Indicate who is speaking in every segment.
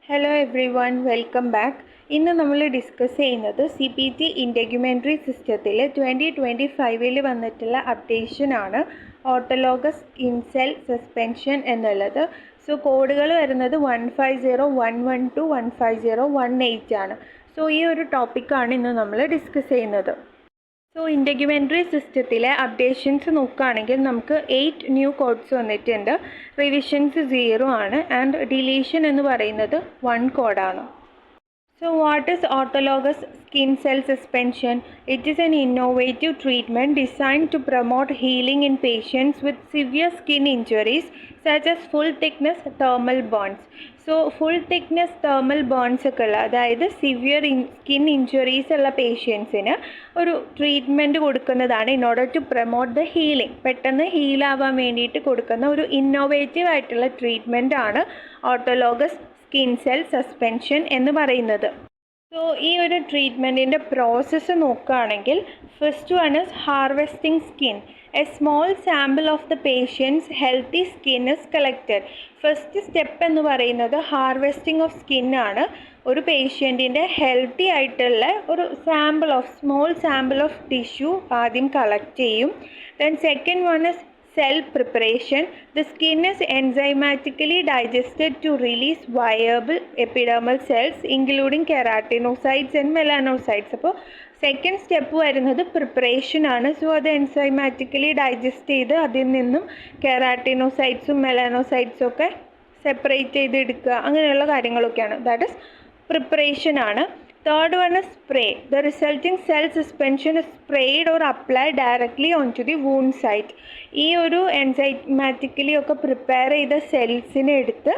Speaker 1: Hello every one, welcome back. ഇന്ന് നമ്മൾ discuss ചെയ്യുന്നത് CPT ഇൻറ്റഗ്യുമെൻ്ററി സിസ്റ്റത്തിൽ 2025 വന്നിട്ടുള്ള അപ്ഡേഷനാണ് ഓട്ടോലോഗസ് സ്കിൻ സെൽ സസ്പെൻഷൻ എന്നുള്ളത്. സോ കോഡുകൾ വരുന്നത് 150, 112, 150, 18 ആണ്. സോ ഈ ഒരു ടോപ്പിക്കാണ് ഇന്ന് നമ്മൾ ഡിസ്കസ് ചെയ്യുന്നത്. സോ ഇൻറ്റഗ്യുമെൻ്ററി സിസ്റ്റത്തിലെ അപ്ഡേഷൻസ് നോക്കുകയാണെങ്കിൽ നമുക്ക് 8 ന്യൂ കോഡ്സ് വന്നിട്ടുണ്ട്. റിവിഷൻസ് 0 ആണ് ആൻഡ് ഡിലീഷൻ എന്ന് പറയുന്നത് 1 കോഡാണ്. So what is autologous skin cell suspension? It is an innovative treatment designed to promote healing in patients with severe skin injuries such as full thickness thermal burns. So full thickness thermal burns ഒക്കെ ഉള്ള, അതായത് severe skin injuries ഉള്ള പേഷ്യൻസിന് ഒരു treatment കൊടുക്കുന്നതാണ് in order to promote the healing. പെട്ടെന്ന് ഹീലാവാൻ വേണ്ടിയിട്ട് കൊടുക്കുന്ന ഒരു ഇന്നോവേറ്റീവ് ആയിട്ടുള്ള ട്രീറ്റ്മെൻറ്റ് ആണ് ഓട്ടോലോഗസ് സ്കിൻ സെൽ സസ്പെൻഷൻ എന്ന് പറയുന്നത്. സോ ഈ ഒരു ട്രീറ്റ്മെൻറ്റിൻ്റെ പ്രോസസ്സ് നോക്കുകയാണെങ്കിൽ first one is harvesting skin. A small sample of the patient's healthy skin is collected. First step എന്ന് പറയുന്നത് ഹാർവെസ്റ്റിംഗ് ഓഫ് സ്കിൻ ആണ്. ഒരു പേഷ്യൻറ്റിൻ്റെ ഹെൽത്തി ആയിട്ടുള്ള ഒരു സ്മോൾ സാമ്പിൾ ഓഫ് ടിഷ്യൂ ആദ്യം കളക്ട് ചെയ്യും. Then second one is cell preparation. The skin is enzymatically digested to release viable epidermal cells including keratinocytes and melanocytes. അപ്പോൾ second step വരുന്നത് preparation ആണ്. So അത് എൻസൈമാറ്റിക്കലി ഡൈജസ്റ്റ് ചെയ്ത് അതിൽ നിന്നും കെറാറ്റിനോസൈറ്റ്സും മെലാനോസൈറ്റ്സും ഒക്കെ സെപ്പറേറ്റ് ചെയ്തെടുക്കുക, അങ്ങനെയുള്ള കാര്യങ്ങളൊക്കെയാണ്. ദാറ്റ് ഇസ് പ്രിപ്പറേഷൻ ആണ്. Third one is spray. The resulting cell suspension is sprayed or applied directly onto the wound site. ഈ ഒരു എൻസൈമാറ്റിക്കലി ഒക്കെ പ്രിപ്പയർ ചെയ്ത സെൽസിനെ എടുത്ത്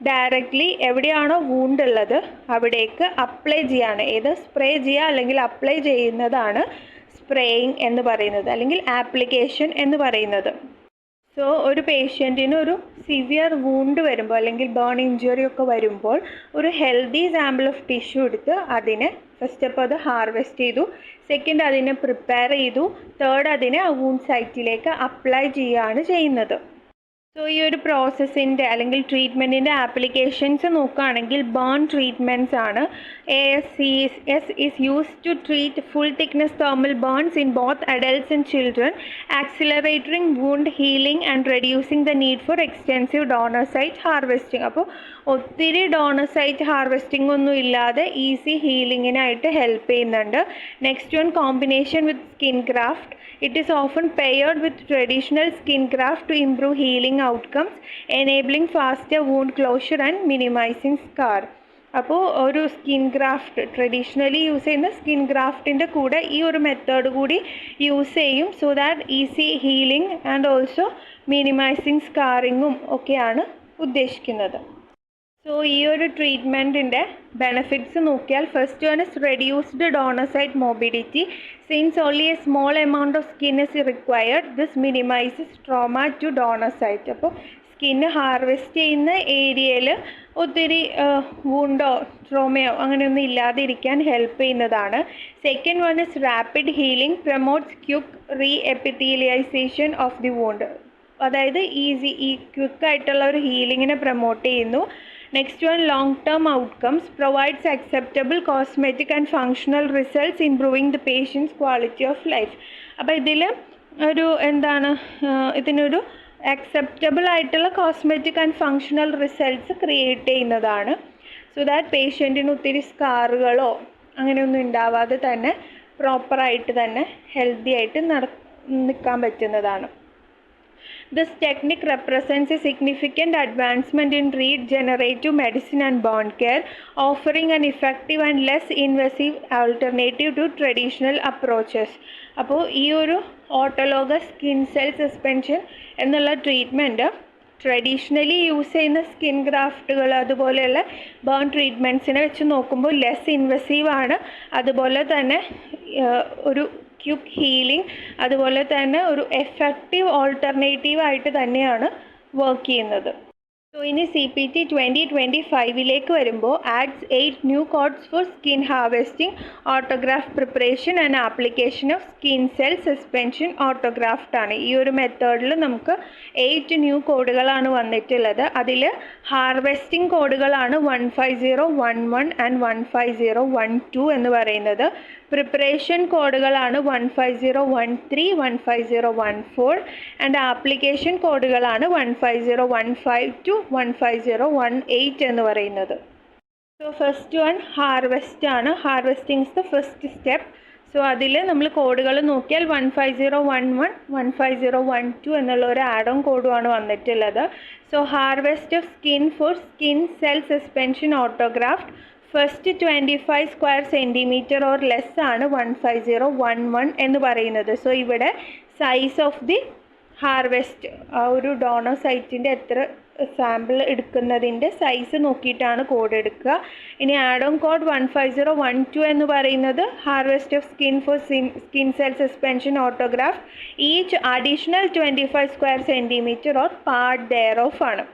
Speaker 1: ഡയറക്റ്റ്ലി എവിടെയാണോ വൂണ്ട് ഉള്ളത് അവിടേക്ക് അപ്ലൈ ചെയ്യാണ്. ഏത് സ്പ്രേ ചെയ്യുക അല്ലെങ്കിൽ അപ്ലൈ ചെയ്യുന്നതാണ് സ്പ്രേയിങ് എന്ന് പറയുന്നത്, അല്ലെങ്കിൽ ആപ്ലിക്കേഷൻ എന്ന് പറയുന്നത്. സോ ഒരു പേഷ്യൻറ്റിന് ഒരു സിവിയർ വൂണ്ട് വരുമ്പോൾ അല്ലെങ്കിൽ ബേൺ ഇഞ്ചുറി ഒക്കെ വരുമ്പോൾ ഒരു ഹെൽത്തി സാമ്പിൾ ഓഫ് ടിഷ്യൂ എടുത്ത് അതിനെ ഫസ്റ്റ് അപ്പോൾ അത് ഹാർവെസ്റ്റ് ചെയ്തു, സെക്കൻഡ് അതിനെ പ്രിപ്പയർ ചെയ്തു, തേർഡ് അതിനെ ആ വൂണ്ട് സൈറ്റിലേക്ക് അപ്ലൈ ചെയ്യുകയാണ് ചെയ്യുന്നത്. സോ ഈ ഒരു പ്രോസസ്സിൻ്റെ അല്ലെങ്കിൽ ട്രീറ്റ്മെൻറ്റിൻ്റെ ആപ്ലിക്കേഷൻസ് നോക്കുകയാണെങ്കിൽ ബേൺ ട്രീറ്റ്മെൻറ്റ്സ് ആണ്. ASCS is used to treat full thickness thermal burns in both adults and children, accelerating wound healing and reducing the need for extensive donor site harvesting. അപ്പോൾ ഒത്തിരി donor site harvesting ഒന്നും ഇല്ലാതെ easy ഹീലിങ്ങിനായിട്ട് help ചെയ്യുന്നുണ്ട്. Next one, combination with skin graft. It is often paired with traditional skin graft to improve healing outcomes, enabling faster wound closure and minimizing scar. അപ്പോൾ ഒരു skin graft, traditionally use ചെയ്യുന്ന skin ഗ്രാഫ്റ്റിൻ്റെ കൂടെ ഈ ഒരു method കൂടി use ചെയ്യും. So that easy healing and also minimising സ്കാറിങ്ങും ഒക്കെയാണ് ഉദ്ദേശിക്കുന്നത്. സോ ഈ ഒരു ട്രീറ്റ്മെൻറ്റിൻ്റെ ബെനിഫിറ്റ്സ് നോക്കിയാൽ first one is reduced donor site morbidity. Since only a small amount of skin is required, this minimises trauma to donor site. അപ്പോൾ skin harvest ചെയ്യുന്ന ഏരിയയിൽ ഒത്തിരി വൂണ്ടോ ട്രോമയോ അങ്ങനെയൊന്നും ഇല്ലാതിരിക്കാൻ ഹെൽപ്പ് ചെയ്യുന്നതാണ്. Second one is rapid healing, promotes quick re-epithelialisation of the wound. അതായത് ഈ ക്വിക്കായിട്ടുള്ള ഒരു ഹീലിങ്ങിനെ പ്രൊമോട്ട് ചെയ്യുന്നു. Next one, long-term outcomes, provides acceptable cosmetic and functional results, improving the patient's quality of life. അപ്പോൾ ഇതിൽ ഒരു ഇതിനൊരു അക്സെപ്റ്റബിൾ ആയിട്ടുള്ള cosmetic and functional results create ചെയ്യുന്നതാണ്. സോ ദാറ്റ് പേഷ്യൻറ്റിന് ഒത്തിരി സ്കാറുകളോ അങ്ങനെയൊന്നും ഉണ്ടാവാതെ തന്നെ പ്രോപ്പറായിട്ട് തന്നെ ഹെൽത്തി ആയിട്ട് നിൽക്കാൻ പറ്റുന്നതാണ്. This technique represents a significant advancement in regenerative medicine and burn care, offering an effective and less invasive alternative to traditional approaches. അപ്പോൾ ഈ ഒരു ഓട്ടോലോഗസ് സ്കിൻ സെൽ സസ്പെൻഷൻ എന്നുള്ള ട്രീറ്റ്മെൻറ്റ് ട്രഡീഷണലി യൂസ് ചെയ്യുന്ന സ്കിൻ ഗ്രാഫ്റ്റുകൾ അതുപോലെയുള്ള burn ട്രീറ്റ്മെൻറ്റ്സിനെ വെച്ച് നോക്കുമ്പോൾ less ഇൻവസീവ് ആണ്. അതുപോലെ തന്നെ ഒരു ക്വിക്ക് ഹീലിംഗ്, അതുപോലെ തന്നെ ഒരു എഫക്റ്റീവ് ഓൾട്ടർനേറ്റീവ് ആയിട്ട് തന്നെയാണ് വർക്ക് ചെയ്യുന്നത്. സോ ഇനി CPT 2025 വരുമ്പോൾ adds 8 new codes for skin harvesting, autograft preparation and application of skin cell suspension autograft ആണ്. ഈ ഒരു മെത്തേഡിൽ നമുക്ക് 8 ന്യൂ കോഡുകളാണ് വന്നിട്ടുള്ളത്. അതിൽ ഹാർവെസ്റ്റിംഗ് കോഡുകളാണ് 15011 ആൻഡ് 15012 എന്ന് പറയുന്നത്. പ്രിപ്പറേഷൻ കോഡുകളാണ് 15013, 15014 ആൻഡ് ആപ്ലിക്കേഷൻ കോഡുകളാണ് 15015 to 15018 എന്ന് പറയുന്നത്. സോ ഫസ്റ്റ് വൺ ഹാർവെസ്റ്റ് ആണ്. Harvesting is the first step. So അതിൽ നമ്മൾ കോഡുകൾ നോക്കിയാൽ 15011, 15012 എന്നുള്ള ഒരു ആഡ് ഓൺ കോഡുമാണ് വന്നിട്ടുള്ളത്. So harvest of skin for skin cell suspension autographed first 25 square centimetre or less ആണ് 15011 എന്ന് പറയുന്നത്. സോ ഇവിടെ സൈസ് ഓഫ് ദി ഹാർവെസ്റ്റ്, ആ ഒരു ഡോണർ സൈറ്റിൻ്റെ എത്ര സാമ്പിൾ എടുക്കുന്നതിൻ്റെ സൈസ് നോക്കിയിട്ടാണ് കോഡ് എടുക്കുക. ഇനി ആഡ് ഓൺ കോഡ് 15012 എന്ന് പറയുന്നത് harvest of skin for skin cell suspension autograft each additional 25 square centimetre or part thereof ആണ്.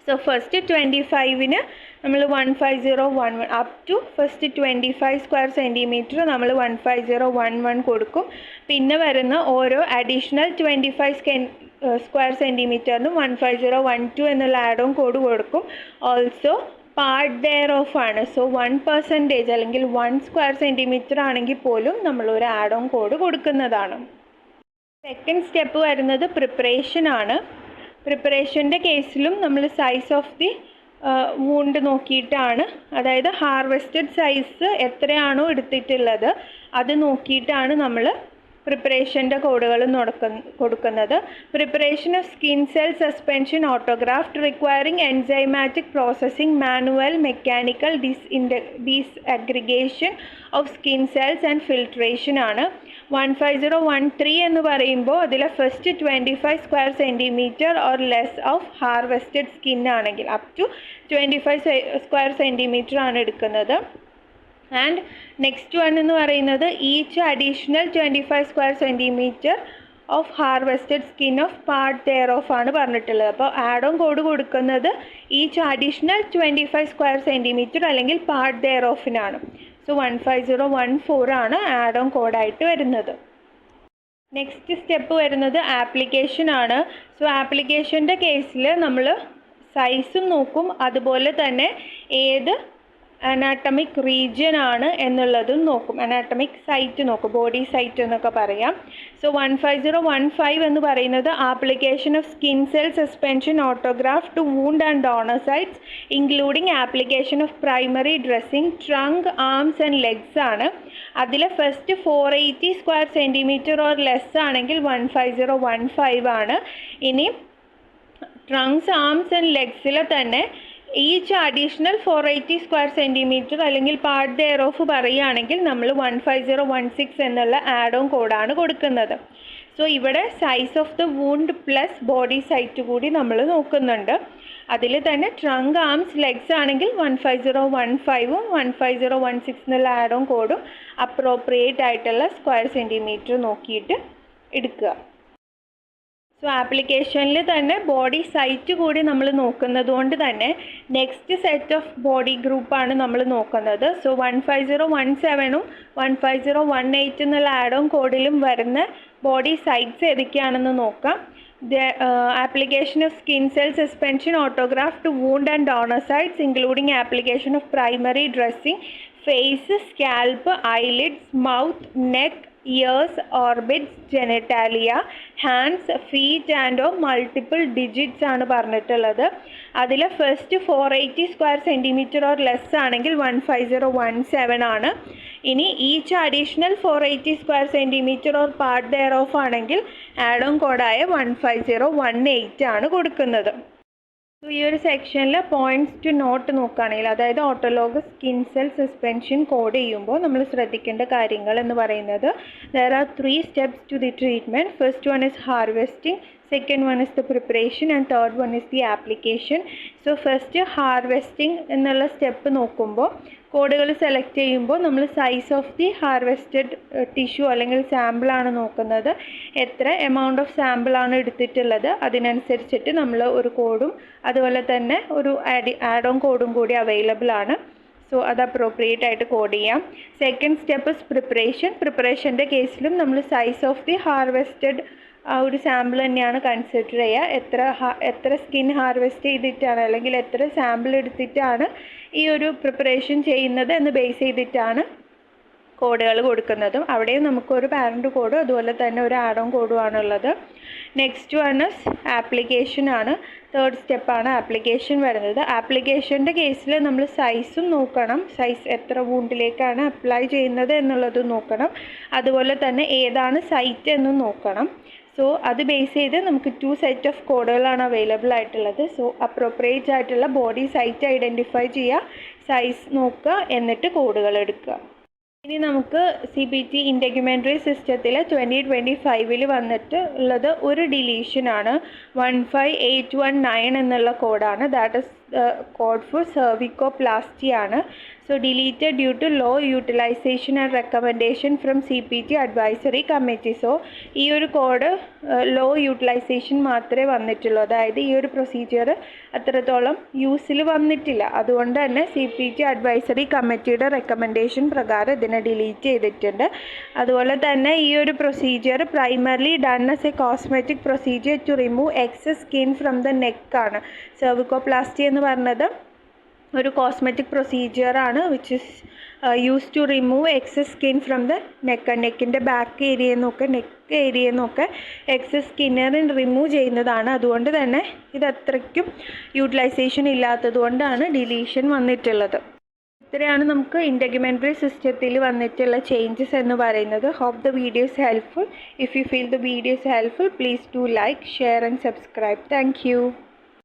Speaker 1: സോ ഫസ്റ്റ് 25-ന് നമ്മൾ 15011 up to first 25 square centimetre നമ്മൾ 15011 കൊടുക്കും. പിന്നെ വരുന്ന ഓരോ അഡീഷണൽ 25 സ്ക്വയർ സെൻറ്റിമീറ്ററിനും 15012 എന്നുള്ള ആഡ് ഓൺ കോഡ് കൊടുക്കും. ഓൾസോ പാർട്ട് ദെയർ ഓഫ് ആണ്. സോ 1% അല്ലെങ്കിൽ 1 സ്ക്വയർ സെൻറ്റിമീറ്റർ ആണെങ്കിൽ പോലും നമ്മളൊരു ആഡ് ഓൺ കോഡ് കൊടുക്കുന്നതാണ്. സെക്കൻഡ് സ്റ്റെപ്പ് വരുന്നത് പ്രിപ്പറേഷൻ ആണ്. പ്രിപ്പറേഷൻ്റെ കേസിലും നമ്മൾ സൈസ് ഓഫ് ദി വൂണ്ട് നോക്കിയിട്ടാണ്, അതായത് ഹാർവെസ്റ്റഡ് സൈസ് എത്രയാണോ എടുത്തിട്ടുള്ളത് അത് നോക്കിയിട്ടാണ് നമ്മൾ പ്രിപ്പറേഷൻ്റെ കോഡുകൾ കൊടുക്കുന്നത്. Preparation of skin cell suspension autograft requiring enzymatic processing, manual, mechanical disaggregation of skin cells and filtration ആണ്. 15013 എന്ന് പറയുമ്പോൾ അതിലെ first 25 square centimetre or less of harvested skin ആണെങ്കിൽ അപ് ടു 25 സ്ക്വയർ സെൻറ്റിമീറ്റർ ആണ് എടുക്കുന്നത്. ആൻഡ് നെക്സ്റ്റ് വൺ എന്ന് പറയുന്നത് each additional 25 square centimetre of harvested skin of part thereof ആണ് പറഞ്ഞിട്ടുള്ളത്. അപ്പോൾ ആഡ് ഓൺ കോഡ് കൊടുക്കുന്നത് ഈച്ച് അഡീഷണൽ 25 സ്ക്വയർ സെൻറ്റിമീറ്റർ അല്ലെങ്കിൽ പാർട്ട് ദെയർ ഓഫിനാണ്. സോ 15014 ആണ് ആഡ് ഓൺ കോഡായിട്ട് വരുന്നത്. നെക്സ്റ്റ് സ്റ്റെപ്പ് വരുന്നത് ആപ്ലിക്കേഷൻ ആണ്. സോ ആപ്ലിക്കേഷൻ്റെ കേസിൽ നമ്മൾ സൈസും നോക്കും, അതുപോലെ തന്നെ ഏത് അനാട്ടമിക് റീജിയൻ ആണ് എന്നുള്ളതും നോക്കും. അനാട്ടമിക് സൈറ്റ് നോക്കും, ബോഡി സൈറ്റ് എന്നൊക്കെ പറയാം. സോ 15015 എന്ന് പറയുന്നത് application of skin cell suspension autograft to wound and donor sites including application of primary dressing, trunk, arms and legs ആണ്. അതിൽ first 480 square centimetre or less ആണെങ്കിൽ 15015 ആണ്. ഇനി ട്രങ്ക്സ്, ആംസ് ആൻഡ് ലെഗ്സിൽ തന്നെ ഈച്ച് അഡീഷണൽ 480 സ്ക്വയർ സെൻറ്റിമീറ്റർ അല്ലെങ്കിൽ part thereof പറയുകയാണെങ്കിൽ നമ്മൾ 15016 എന്നുള്ള ആഡ് ഓൺ കോഡാണ് കൊടുക്കുന്നത്. സോ ഇവിടെ size of the wound plus body site കൂടി നമ്മൾ നോക്കുന്നുണ്ട്. അതിൽ തന്നെ ട്രങ്ക്, ആംസ്, ലെഗ്സ് ആണെങ്കിൽ 15015ഉം 15016 എന്നുള്ള ആഡ് ഓൺ കോഡും അപ്രോപ്രിയേറ്റ് ആയിട്ടുള്ള സ്ക്വയർ സെൻറ്റിമീറ്റർ നോക്കിയിട്ട് എടുക്കുക. സോ ആപ്ലിക്കേഷനിൽ തന്നെ ബോഡി സൈറ്റ് കൂടി നമ്മൾ നോക്കുന്നത് കൊണ്ട് തന്നെ നെക്സ്റ്റ് സെറ്റ് ഓഫ് ബോഡി ഗ്രൂപ്പാണ് നമ്മൾ നോക്കുന്നത്. സോ 15017ഉം 15018 എന്നുള്ള ആഡ് ഓൺ കോഡിലും വരുന്ന ബോഡി സൈറ്റ്സ് ഏതൊക്കെയാണെന്ന് നോക്കാം. Application of skin cell suspension autograft to wound and donor sites including application of primary dressing, face, scalp, eyelids, mouth, neck, ears, orbits, genitalia, hands, feet and multiple digits ആണ് പറഞ്ഞിട്ടുള്ളത്. അതിൽ first 480 square centimetre or less ആണെങ്കിൽ 15017 ആണ്. ഇനി each additional 480 square centimetre or part thereof ആണെങ്കിൽ add on കോഡായ 15018 ആണ് കൊടുക്കുന്നത്. ഈ ഒരു സെക്ഷനിൽ പോയിൻറ്റ്സ് ടു നോട്ട് നോക്കുകയാണെങ്കിൽ, അതായത് autologous skin cell suspension code ചെയ്യുമ്പോൾ നമ്മൾ ശ്രദ്ധിക്കേണ്ട കാര്യങ്ങൾ എന്ന് പറയുന്നത്, there are 3 steps to the treatment. First one is harvesting, second one is the preparation, and third one is the application. So first harvesting എന്നുള്ള step നോക്കുമ്പോൾ കോഡുകൾ സെലക്ട് ചെയ്യുമ്പോൾ നമ്മൾ size of the harvested tissue അല്ലെങ്കിൽ സാമ്പിളാണ് നോക്കുന്നത്. എത്ര amount of സാമ്പിളാണ് എടുത്തിട്ടുള്ളത് അതിനനുസരിച്ചിട്ട് നമ്മൾ ഒരു കോഡും അതുപോലെ തന്നെ ഒരു ആഡ് ഓൺ കോഡും കൂടി അവൈലബിൾ ആണ്. സോ അത് അപ്രോപ്രിയേറ്റ് ആയിട്ട് കോഡ് ചെയ്യാം. Second step is preparation. പ്രിപ്പറേഷൻ്റെ കേസിലും നമ്മൾ സൈസ് ഓഫ് ദി ഹാർവെസ്റ്റഡ് ആ ഒരു സാമ്പിൾ തന്നെയാണ് കൺസിഡർ ചെയ്യുക. എത്ര സ്കിൻ ഹാർവെസ്റ്റ് ചെയ്തിട്ടാണ് അല്ലെങ്കിൽ എത്ര സാമ്പിൾ എടുത്തിട്ടാണ് ഈ ഒരു പ്രിപ്പറേഷൻ ചെയ്യുന്നത് എന്ന് ബേസ് ചെയ്തിട്ടാണ് കോഡുകൾ കൊടുക്കുന്നതും. അവിടെയും നമുക്കൊരു പാരൻറ്റ് കോഡും അതുപോലെ തന്നെ ഒരു ആഡ് ഓൺ കോഡുമാണുള്ളത്. നെക്സ്റ്റ് വൺ ആപ്ലിക്കേഷൻ ആണ്. തേർഡ് സ്റ്റെപ്പാണ് ആപ്ലിക്കേഷൻ വരുന്നത്. ആപ്ലിക്കേഷൻ്റെ കേസിൽ നമ്മൾ സൈസും നോക്കണം, സൈസ് എത്ര വൂണ്ടിലേക്കാണ് അപ്ലൈ ചെയ്യുന്നത് എന്നുള്ളതും നോക്കണം. അതുപോലെ തന്നെ ഏതാണ് സൈറ്റ് എന്നും നോക്കണം. സോ അത് ബേസ് ചെയ്ത് നമുക്ക് 2 സെറ്റ് ഓഫ് കോഡുകളാണ് അവൈലബിൾ ആയിട്ടുള്ളത്. സോ അപ്രോപ്രിയേറ്റ് ആയിട്ടുള്ള ബോഡി സൈറ്റ് ഐഡൻറ്റിഫൈ ചെയ്യുക, സൈസ് നോക്കുക, എന്നിട്ട് കോഡുകൾ എടുക്കുക. ഇനി നമുക്ക് CPT ഇൻറ്റഗ്യുമെൻ്ററി സിസ്റ്റത്തിൽ 2025 വന്നിട്ട് ഉള്ളത് ഒരു ഡിലീഷനാണ്. 15819 എന്നുള്ള കോഡാണ്. That is code for cervicoplasty ആണ്. So deleted due to low utilisation and recommendation from CPT advisory committee. So ഈ ഒരു കോഡ് ലോ യൂട്ടിലൈസേഷൻ മാത്രമേ വന്നിട്ടുള്ളൂ, അതായത് ഈ ഒരു പ്രൊസീജിയർ അത്രത്തോളം യൂസിൽ വന്നിട്ടില്ല. അതുകൊണ്ട് തന്നെ CPT അഡ്വൈസറി കമ്മിറ്റിയുടെ റെക്കമെൻഡേഷൻ പ്രകാരം ഇതിനെ ഡിലീറ്റ് ചെയ്തിട്ടുണ്ട്. അതുപോലെ തന്നെ ഈ ഒരു procedure primarily done as a cosmetic procedure to remove excess skin from the നെക്കാണ്. സെർവിക്കോപ്ലാസ്റ്റി എന്ന് പറഞ്ഞത് ഒരു കോസ്മെറ്റിക് പ്രൊസീജിയറാണ് which is use to remove excess skin from the നെക്കിൻ്റെ ബാക്ക് ഏരിയയിൽ നിന്നൊക്കെ നെക്ക് ഏരിയയിൽ നിന്നൊക്കെ എക്സസ് സ്കിന്നറിൻ റിമൂവ് ചെയ്യുന്നതാണ്. അതുകൊണ്ട് തന്നെ ഇത് അത്രയ്ക്കും യൂട്ടിലൈസേഷൻ ഇല്ലാത്തത് കൊണ്ടാണ് ഡിലീഷൻ വന്നിട്ടുള്ളത്. ഇത്രയാണ് നമുക്ക് ഇൻറ്റഗ്യുമെൻ്ററി സിസ്റ്റത്തിൽ വന്നിട്ടുള്ള ചേഞ്ചസ് എന്ന് പറയുന്നത്. Hope the video is helpful. If you feel the video is helpful, please do like, share and subscribe. Thank U.